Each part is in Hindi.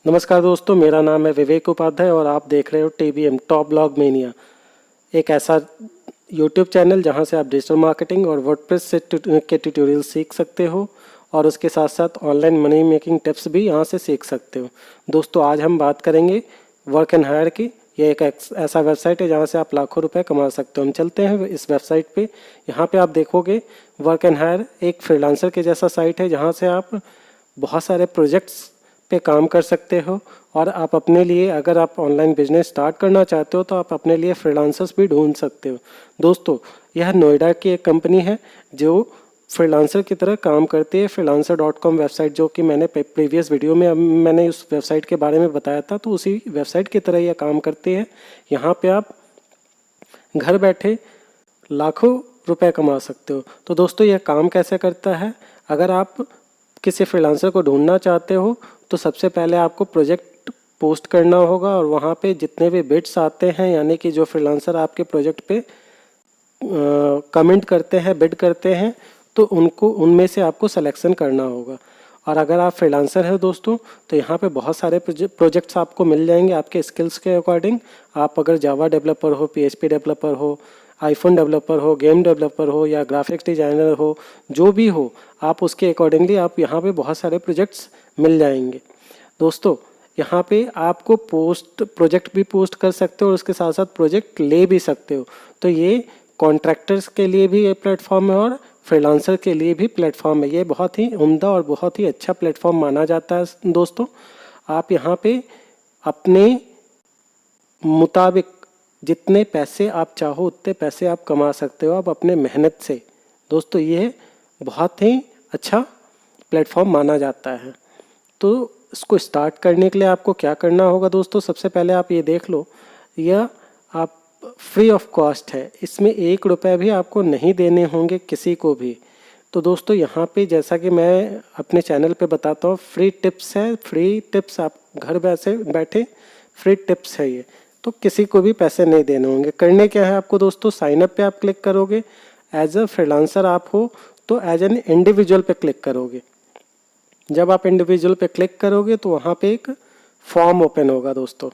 नमस्कार दोस्तों, मेरा नाम है विवेक उपाध्याय और आप देख रहे हो TBM टॉप ब्लॉग मेनिया, एक ऐसा यूट्यूब चैनल जहां से आप डिजिटल मार्केटिंग और वर्डप्रेस के ट्यूटोरियल सीख सकते हो और उसके साथ साथ ऑनलाइन मनी मेकिंग टिप्स भी यहां से सीख सकते हो। दोस्तों, आज हम बात करेंगे वर्क एंड हायर की। यह एक ऐसा वेबसाइट है जहां से आप लाखों रुपए कमा सकते हो। हम चलते हैं इस वेबसाइट पे। यहाँ पे आप देखोगे वर्क एंड हायर एक फ्रीलांसर के जैसा साइट है जहाँ से आप बहुत सारे प्रोजेक्ट्स पे काम कर सकते हो और आप अपने लिए, अगर आप ऑनलाइन बिजनेस स्टार्ट करना चाहते हो तो आप अपने लिए फ्रीलांसर्स भी ढूंढ सकते हो। दोस्तों, यह नोएडा की एक कंपनी है जो फ्रीलांसर की तरह काम करती है। freelancer.com वेबसाइट, जो कि मैंने प्रीवियस वीडियो में मैंने उस वेबसाइट के बारे में बताया था, तो उसी वेबसाइट की तरह यह काम करती है। यहाँ पे आप घर बैठे लाखों रुपए कमा सकते हो। तो दोस्तों, यह काम कैसे करता है? अगर आप किसी फ्रीलांसर को ढूंढना चाहते हो तो सबसे पहले आपको प्रोजेक्ट पोस्ट करना होगा और वहाँ पे जितने भी बिड्स आते हैं, यानी कि जो फ्रीलांसर आपके प्रोजेक्ट पे कमेंट करते हैं, बिड करते हैं, तो उनको उनमें से आपको सिलेक्शन करना होगा। और अगर आप फ्रीलांसर हैं दोस्तों, तो यहाँ पे बहुत सारे प्रोजेक्ट्स आपको मिल जाएंगे आपके स्किल्स के अकॉर्डिंग। आप अगर जावा डेवलपर हो, PHP डेवलपर हो, आईफोन डेवलपर हो, गेम डेवलपर हो या ग्राफिक्स डिजाइनर हो, जो भी हो, आप उसके अकॉर्डिंगली आप यहाँ पे बहुत सारे प्रोजेक्ट्स मिल जाएंगे। दोस्तों, यहाँ पे आपको प्रोजेक्ट भी पोस्ट कर सकते हो और उसके साथ साथ प्रोजेक्ट ले भी सकते हो। तो ये कॉन्ट्रैक्टर्स के लिए भी ये प्लेटफॉर्म है और फ्रीलांसर के लिए भी प्लेटफॉर्म है। ये बहुत ही उम्दा और बहुत ही अच्छा प्लेटफॉर्म माना जाता है। दोस्तों, आप यहाँ पे अपने मुताबिक जितने पैसे आप चाहो उतने पैसे आप कमा सकते हो आप अपने मेहनत से। दोस्तों, ये बहुत ही अच्छा प्लेटफॉर्म माना जाता है। तो इसको स्टार्ट करने के लिए आपको क्या करना होगा दोस्तों? सबसे पहले आप ये देख लो, यह आप फ्री ऑफ कॉस्ट है। इसमें 1 रुपया भी आपको नहीं देने होंगे किसी को भी। तो दोस्तों, यहाँ पे जैसा कि मैं अपने चैनल पे बताता हूँ, फ्री टिप्स है। फ्री टिप्स, आप घर बैठे फ्री टिप्स है ये। तो किसी को भी पैसे नहीं देने होंगे। करने क्या है आपको दोस्तों? साइन अप पे आप क्लिक करोगे। एज अ फ्रीलांसर आप हो तो एज एन इंडिविजुअल पे क्लिक करोगे। जब आप इंडिविजुअल पे क्लिक करोगे तो वहाँ पे एक फॉर्म ओपन होगा दोस्तों।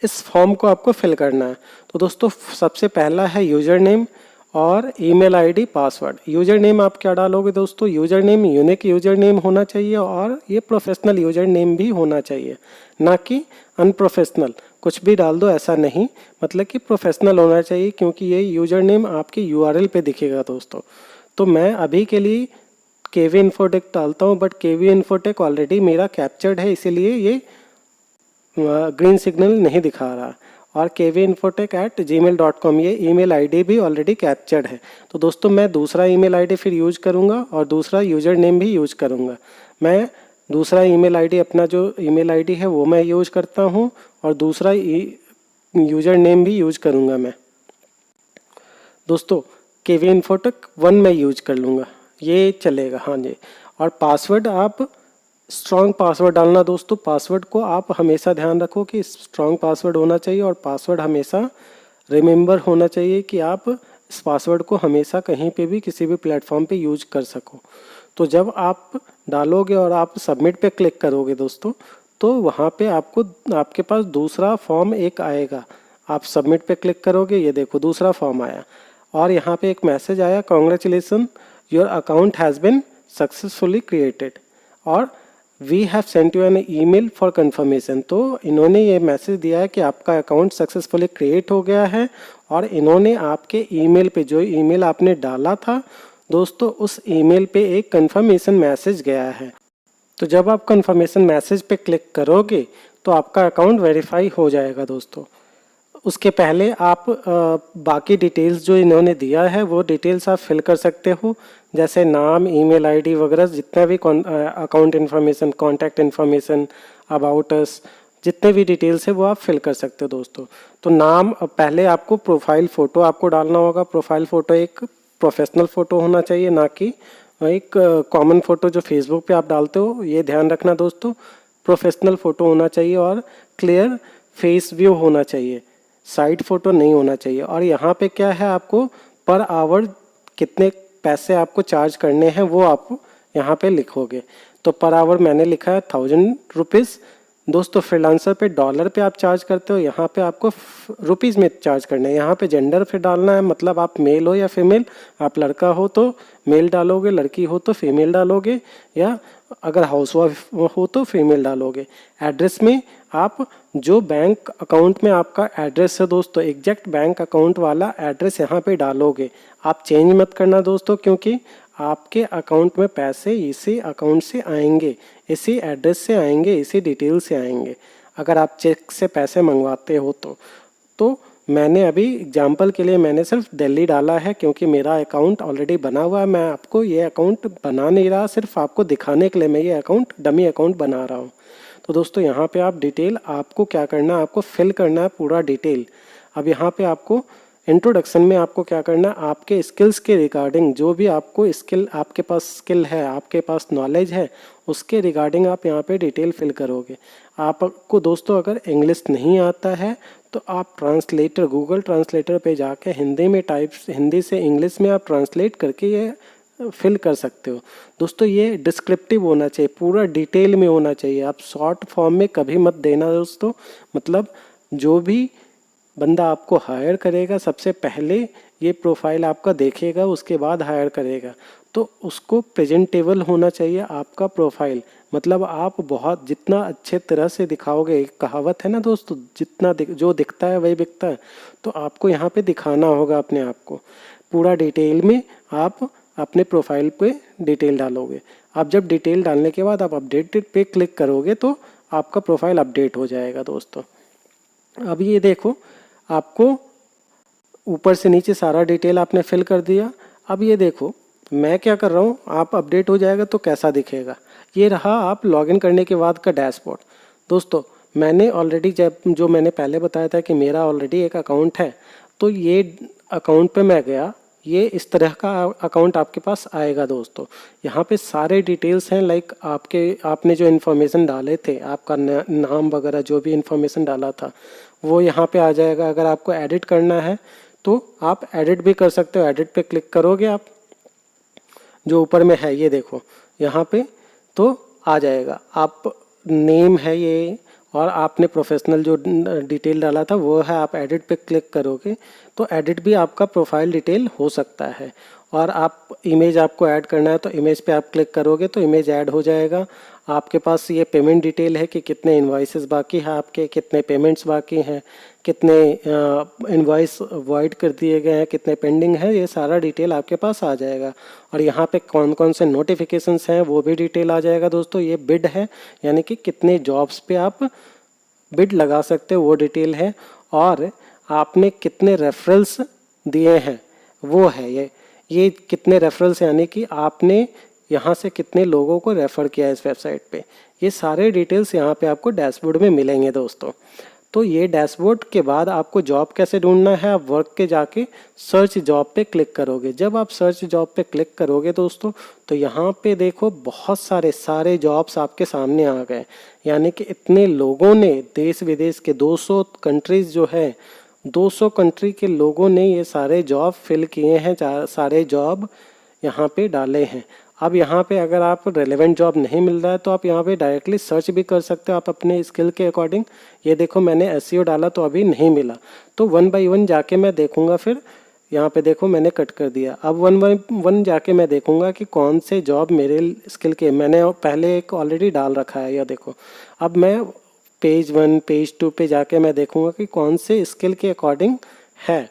इस फॉर्म को आपको फिल करना है। तो दोस्तों, सबसे पहला है यूजर नेम और email ID, password. User name आप क्या डालोगे दोस्तों? User name unique user name होना चाहिए और ये प्रोफेशनल यूजर नेम भी होना चाहिए, ना कि अनप्रोफेशनल। कुछ भी डाल दो, ऐसा नहीं, मतलब कि प्रोफेशनल होना चाहिए, क्योंकि ये यूजर नेम आपकी URL पे दिखेगा दोस्तों। तो मैं अभी के लिए KV इन्फोटेक डालता हूँ, बट KV इन्फोटेक ऑलरेडी मेरा कैप्चर्ड है, इसीलिए ये ग्रीन सिग्नल नहीं दिखा रहा। और kvinfotech@gmail.com ये ईमेल आईडी भी ऑलरेडी कैप्चर्ड है। तो दोस्तों, मैं दूसरा ईमेल आईडी फिर यूज करूँगा और दूसरा यूजर नेम भी यूज करूँगा। मैं दूसरा ईमेल आईडी, अपना जो ईमेल आईडी है वो मैं यूज करता हूँ और दूसरा यूजर नेम भी यूज करूँगा मैं। दोस्तों, kvinfotech1 मैं यूज कर लूँगा, ये चलेगा। हाँ जी। और पासवर्ड आप स्ट्रॉन्ग पासवर्ड डालना दोस्तों। पासवर्ड को आप हमेशा ध्यान रखो कि स्ट्रॉन्ग पासवर्ड होना चाहिए और पासवर्ड हमेशा रिमेंबर होना चाहिए कि आप इस पासवर्ड को हमेशा कहीं पे भी किसी भी प्लेटफॉर्म पे यूज कर सको। तो जब आप डालोगे और आप सबमिट पे क्लिक करोगे दोस्तों, तो वहाँ पे आपके पास दूसरा फॉर्म एक आएगा। आप सबमिट पे क्लिक करोगे, ये देखो दूसरा फॉर्म आया और यहाँ पे एक मैसेज आया, congratulation your account has been successfully created और we have sent you an email for confirmation. तो इन्होंने ये मैसेज दिया है कि आपका अकाउंट सक्सेसफुली क्रिएट हो गया है और इन्होंने आपके ईमेल पे, जो ईमेल आपने डाला था दोस्तों, उस ईमेल पे एक कंफर्मेशन मैसेज गया है। तो जब आप कंफर्मेशन मैसेज पे क्लिक करोगे तो आपका अकाउंट वेरीफाई हो जाएगा दोस्तों। उसके पहले आप बाकी डिटेल्स जो इन्होंने दिया है वो डिटेल्स आप फिल कर सकते हो, जैसे नाम, ईमेल आईडी वगैरह, जितना भी account information, contact information, about us, जितने भी डिटेल्स है वो आप फिल कर सकते हो दोस्तों। तो नाम, पहले आपको प्रोफाइल फ़ोटो आपको डालना होगा। प्रोफाइल फ़ोटो एक प्रोफेशनल फ़ोटो होना चाहिए, ना कि एक कॉमन फ़ोटो जो फेसबुक पे आप डालते हो। ये ध्यान रखना दोस्तों, प्रोफेशनल फ़ोटो होना चाहिए और क्लियर फेस व्यू होना चाहिए, साइड फ़ोटो नहीं होना चाहिए। और यहाँ पे क्या है, आपको पर आवर कितने पैसे आपको चार्ज करने हैं वो आप यहाँ पे लिखोगे। तो पर आवर मैंने लिखा है 1000 रुपीज़। दोस्तों फ्रीलांसर पे डॉलर पे आप चार्ज करते हो, यहाँ पे आपको रुपीज़ में चार्ज करना है। यहाँ पे जेंडर पे डालना है, मतलब आप मेल हो या फीमेल। आप लड़का हो तो मेल डालोगे, लड़की हो तो फीमेल डालोगे, या अगर हाउसवाइफ हो तो फीमेल डालोगे। एड्रेस में आप जो बैंक अकाउंट में आपका एड्रेस है दोस्तों, एग्जैक्ट बैंक अकाउंट वाला एड्रेस यहाँ पे डालोगे। आप चेंज मत करना दोस्तों, क्योंकि आपके अकाउंट में पैसे इसी अकाउंट से आएंगे, इसी एड्रेस से आएंगे, इसी डिटेल से आएंगे। अगर आप चेक से पैसे मंगवाते हो तो मैंने अभी एग्जांपल के लिए मैंने सिर्फ दिल्ली डाला है, क्योंकि मेरा अकाउंट ऑलरेडी बना हुआ है। मैं आपको ये अकाउंट बना नहीं रहा, सिर्फ आपको दिखाने के लिए मैं ये अकाउंट डमी अकाउंट बना रहा हूँ। तो दोस्तों यहाँ पे आप डिटेल आपको क्या करना है, आपको फिल करना है पूरा डिटेल। अब यहाँ पे आपको इंट्रोडक्शन में आपको क्या करना है, आपके स्किल्स के रिगार्डिंग जो भी आपको स्किल, आपके पास स्किल है, आपके पास नॉलेज है, उसके रिगार्डिंग आप यहाँ पे डिटेल फिल करोगे। आपको दोस्तों अगर इंग्लिश नहीं आता है तो आप ट्रांसलेटर, गूगल ट्रांसलेटर पे जाके हिंदी से इंग्लिश में आप ट्रांसलेट करके ये फिल कर सकते हो। दोस्तों ये डिस्क्रिप्टिव होना चाहिए, पूरा डिटेल में होना चाहिए। आप शॉर्ट फॉर्म में कभी मत देना दोस्तों। मतलब जो भी बंदा आपको हायर करेगा सबसे पहले ये प्रोफाइल आपका देखेगा, उसके बाद हायर करेगा। तो उसको प्रेजेंटेबल होना चाहिए आपका प्रोफाइल। मतलब आप बहुत जितना अच्छे तरह से दिखाओगे, एक कहावत है ना दोस्तों, जितना जो दिखता है वही बिकता है। तो आपको यहाँ पे दिखाना होगा अपने आप को पूरा डिटेल में। आप अपने प्रोफाइल पे डिटेल डालोगे। आप जब डिटेल डालने के बाद आप अपडेटेड पे क्लिक करोगे तो आपका प्रोफाइल अपडेट हो जाएगा दोस्तों। अब ये देखो, आपको ऊपर से नीचे सारा डिटेल आपने फिल कर दिया। अब ये देखो मैं क्या कर रहा हूँ, आप अपडेट हो जाएगा तो कैसा दिखेगा। ये रहा आप लॉगिन करने के बाद का डैशबोर्ड। दोस्तों मैंने ऑलरेडी जो मैंने पहले बताया था कि मेरा ऑलरेडी एक अकाउंट है, तो ये अकाउंट पे मैं गया, ये इस तरह का अकाउंट आपके पास आएगा दोस्तों। यहाँ पे सारे डिटेल्स हैं, लाइक आपने जो इन्फॉर्मेशन डाले थे, आपका नाम वगैरह जो भी इन्फॉर्मेशन डाला था वो यहाँ पे आ जाएगा। अगर आपको एडिट करना है तो आप एडिट भी कर सकते हो। एडिट पे क्लिक करोगे आप, जो ऊपर में है ये देखो यहाँ पे तो आ जाएगा। आप नेम है ये, और आपने प्रोफेशनल जो डिटेल डाला था वो है। आप एडिट पे क्लिक करोगे तो एडिट भी आपका प्रोफाइल डिटेल हो सकता है। और आप इमेज आपको ऐड करना है तो इमेज पे आप क्लिक करोगे तो इमेज ऐड हो जाएगा। आपके पास ये पेमेंट डिटेल है कि कितने इनवॉइसेस बाकी है आपके, कितने पेमेंट्स बाकी हैं, कितने इनवॉइस वॉइड कर दिए गए हैं, कितने पेंडिंग है, ये सारा डिटेल आपके पास आ जाएगा। और यहाँ पे कौन कौन से नोटिफिकेशंस हैं वो भी डिटेल आ जाएगा दोस्तों। ये बिड है, यानी कि कितने जॉब्स पे आप बिड लगा सकते हो वो डिटेल है। और आपने कितने रेफरल्स दिए हैं वो है ये कितने रेफरल्स, यानी कि आपने यहाँ से कितने लोगों को रेफ़र किया है इस वेबसाइट पे। ये सारे डिटेल्स यहाँ पे आपको डैशबोर्ड में मिलेंगे दोस्तों। तो ये डैशबोर्ड के बाद आपको जॉब कैसे ढूंढना है, आप वर्क के जाके सर्च जॉब पे क्लिक करोगे। जब आप सर्च जॉब पे क्लिक करोगे दोस्तों तो यहाँ पे देखो बहुत सारे जॉब्स आपके सामने आ गए। यानी कि इतने लोगों ने देश विदेश के 200 कंट्रीज़ जो है, 200 कंट्री के लोगों ने ये सारे जॉब फिल किए हैं, सारे जॉब यहाँ पे डाले हैं। अब यहाँ पे अगर आप रेलेवेंट जॉब नहीं मिल रहा है तो आप यहाँ पे डायरेक्टली सर्च भी कर सकते हो आप अपने स्किल के अकॉर्डिंग। ये देखो मैंने एसईओ डाला तो अभी नहीं मिला, तो 1 बाय 1 जाके मैं देखूँगा। फिर यहाँ पे देखो मैंने कट कर दिया। अब 1 बाय 1 जाके मैं देखूँगा कि कौन से जॉब मेरे स्किल के, मैंने पहले एक ऑलरेडी डाल रखा है। यह देखो अब मैं पेज 1 पेज 2 पे जाके मैं देखूँगा कि कौन से स्किल के अकॉर्डिंग है।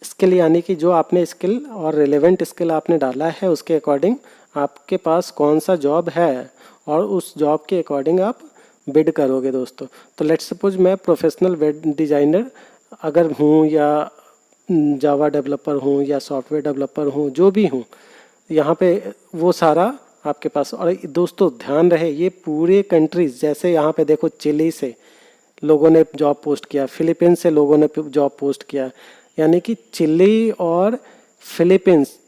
स्किल यानी कि जो आपने स्किल और रिलेवेंट स्किल आपने डाला है उसके अकॉर्डिंग आपके पास कौन सा जॉब है, और उस जॉब के अकॉर्डिंग आप बिड करोगे दोस्तों। तो लेट्स सपोज मैं प्रोफेशनल वेब डिज़ाइनर अगर हूँ, या जावा डेवलपर हूँ, या सॉफ्टवेयर डेवलपर हूँ, जो भी हूँ, यहाँ पे वो सारा आपके पास। और दोस्तों ध्यान रहे ये पूरे कंट्रीज, जैसे यहाँ पे देखो चिली से लोगों ने जॉब पोस्ट किया, फिलीपींस से लोगों ने जॉब पोस्ट किया, यानी कि चिली और फिलीपींस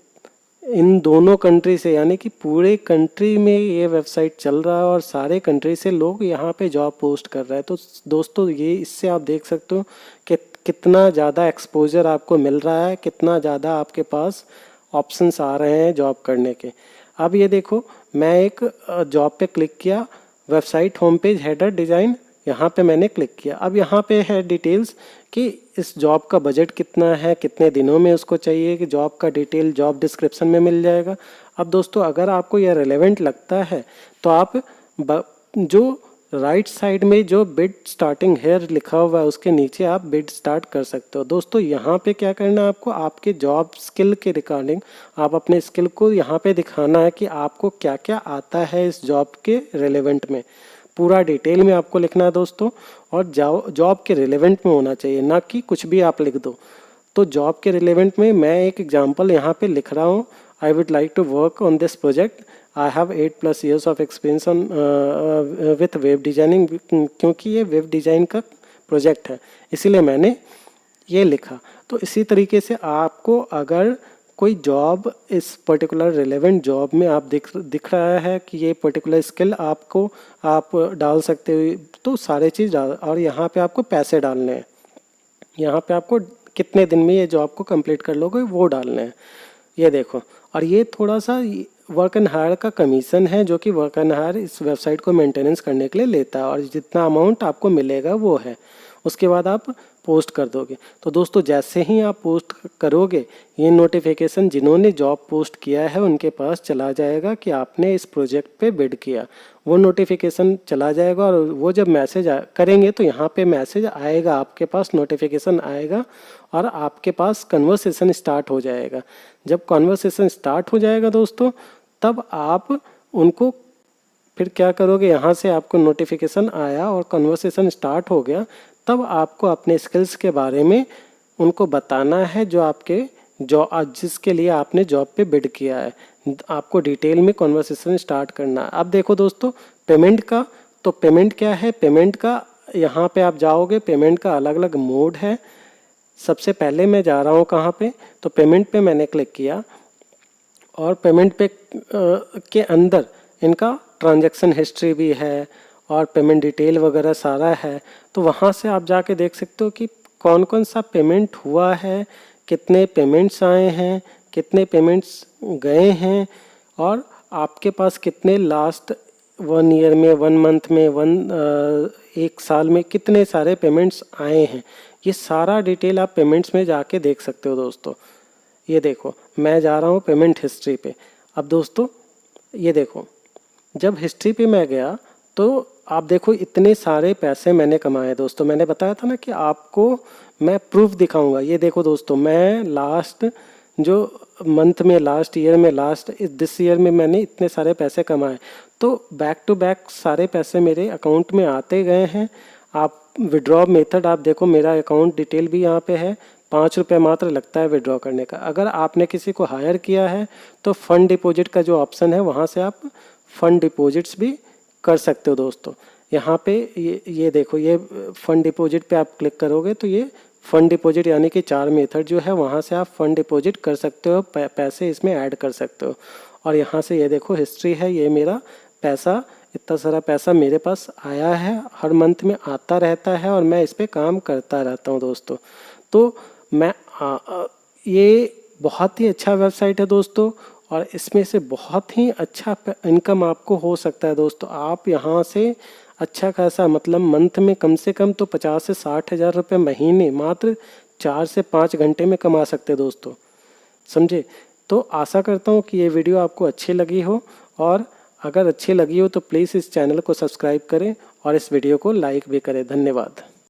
इन दोनों कंट्री से, यानी कि पूरे कंट्री में ये वेबसाइट चल रहा है और सारे कंट्री से लोग यहाँ पे जॉब पोस्ट कर रहे हैं। तो दोस्तों ये इससे आप देख सकते हो कि कितना ज़्यादा एक्सपोजर आपको मिल रहा है, कितना ज़्यादा आपके पास ऑप्शंस आ रहे हैं जॉब करने के। अब ये देखो मैं एक जॉब पे क्लिक किया, website home page header design, यहाँ पे मैंने क्लिक किया। अब यहाँ पे है डिटेल्स कि इस जॉब का बजट कितना है, कितने दिनों में उसको चाहिए, कि जॉब का डिटेल जॉब डिस्क्रिप्शन में मिल जाएगा। अब दोस्तों अगर आपको यह रेलेवेंट लगता है तो आप जो राइट साइड में जो बिड स्टार्टिंग हेयर लिखा हुआ है उसके नीचे आप बिड स्टार्ट कर सकते हो। दोस्तों यहाँ पे क्या करना है आपको, आपके जॉब स्किल के रिगार्डिंग आप अपने स्किल को यहाँ पे दिखाना है कि आपको क्या क्या आता है इस जॉब के रिलेवेंट में। पूरा डिटेल में आपको लिखना है दोस्तों, और जॉब के रिलेवेंट में होना चाहिए, ना कि कुछ भी आप लिख दो। तो जॉब के रिलेवेंट में मैं एक एग्जांपल यहाँ पे लिख रहा हूँ, I would like to work on this project, I have 8+ years of experience on with web designing, क्योंकि ये वेब डिज़ाइन का प्रोजेक्ट है इसीलिए मैंने ये लिखा। तो इसी तरीके से आपको अगर कोई जॉब इस पर्टिकुलर रिलेवेंट जॉब में आप दिख रहा है कि ये पर्टिकुलर स्किल आपको आप डाल सकते हो, तो सारे चीज़ डाल, और यहाँ पे आपको पैसे डालने हैं, यहाँ पे आपको कितने दिन में ये जॉब को कंप्लीट कर लोगे वो डालने हैं। ये देखो, और ये थोड़ा सा वर्क एंड हायर का कमीशन है जो कि वर्क एंड हायर इस वेबसाइट को मेंटेनेंस करने के लिए लेता है, और जितना अमाउंट आपको मिलेगा वो है। उसके बाद आप पोस्ट कर दोगे। तो दोस्तों जैसे ही आप पोस्ट करोगे ये नोटिफिकेशन जिन्होंने जॉब पोस्ट किया है उनके पास चला जाएगा कि आपने इस प्रोजेक्ट पे बिड किया, वो नोटिफिकेशन चला जाएगा। और वो जब मैसेज करेंगे तो यहाँ पे मैसेज आएगा, आपके पास नोटिफिकेशन आएगा और आपके पास कन्वर्सेशन स्टार्ट हो जाएगा। जब कन्वर्सेशन स्टार्ट हो जाएगा दोस्तों, तब आप उनको फिर क्या करोगे, यहाँ से आपको नोटिफिकेशन आया और कन्वर्सेशन स्टार्ट हो गया, तब आपको अपने स्किल्स के बारे में उनको बताना है जो आपके जिसके लिए आपने जॉब पे बिड किया है। आपको डिटेल में कन्वर्सेशन स्टार्ट करना है। अब देखो दोस्तों पेमेंट का, तो पेमेंट क्या है, पेमेंट का यहाँ पे आप जाओगे, पेमेंट का अलग अलग मोड है। सबसे पहले मैं जा रहा हूँ कहाँ पे, तो पेमेंट पे मैंने क्लिक किया, और पेमेंट पे के अंदर इनका ट्रांजैक्शन हिस्ट्री भी है और पेमेंट डिटेल वगैरह सारा है। तो वहाँ से आप जाके देख सकते हो कि कौन कौन सा पेमेंट हुआ है, कितने पेमेंट्स आए हैं, कितने पेमेंट्स गए हैं, और आपके पास कितने लास्ट 1 ईयर में, 1 मंथ में, 1 साल में कितने सारे पेमेंट्स आए हैं। ये सारा डिटेल आप पेमेंट्स में जाके देख सकते हो दोस्तों। ये देखो मैं जा रहा हूँ पेमेंट हिस्ट्री पे। अब दोस्तों ये देखो, जब हिस्ट्री पे मैं गया तो आप देखो इतने सारे पैसे मैंने कमाए दोस्तों। मैंने बताया था ना कि आपको मैं प्रूफ दिखाऊंगा। ये देखो दोस्तों, मैं लास्ट जो मंथ में, लास्ट ईयर में, दिस ईयर में मैंने इतने सारे पैसे कमाए। तो बैक टू बैक सारे पैसे मेरे अकाउंट में आते गए हैं। आप विड्रॉ मेथड आप देखो, मेरा अकाउंट डिटेल भी यहाँ पे है। 5 रुपये मात्र लगता है विड्रॉ करने का। अगर आपने किसी को हायर किया है तो फंड डिपॉजिट का जो ऑप्शन है वहाँ से आप फंड डिपॉजिट्स भी कर सकते हो दोस्तों। यहाँ पे ये देखो, ये फंड डिपॉजिट पे आप क्लिक करोगे तो ये फंड डिपॉजिट यानी कि 4 मेथड जो है वहाँ से आप फंड डिपॉजिट कर सकते हो, पैसे इसमें ऐड कर सकते हो। और यहाँ से ये देखो हिस्ट्री है, ये मेरा पैसा, इतना सारा पैसा मेरे पास आया है, हर मंथ में आता रहता है और मैं इस पर काम करता रहता हूँ दोस्तों। तो मैं ये बहुत ही अच्छा वेबसाइट है दोस्तों, और इसमें से बहुत ही अच्छा इनकम आपको हो सकता है दोस्तों। आप यहाँ से अच्छा खासा, मतलब मंथ में कम से कम तो 50 से 60 हज़ार रुपये महीने मात्र 4 से 5 घंटे में कमा सकते हैं दोस्तों, समझे। तो आशा करता हूँ कि ये वीडियो आपको अच्छी लगी हो, और अगर अच्छी लगी हो तो प्लीज़ इस चैनल को सब्सक्राइब करें और इस वीडियो को लाइक भी करें। धन्यवाद।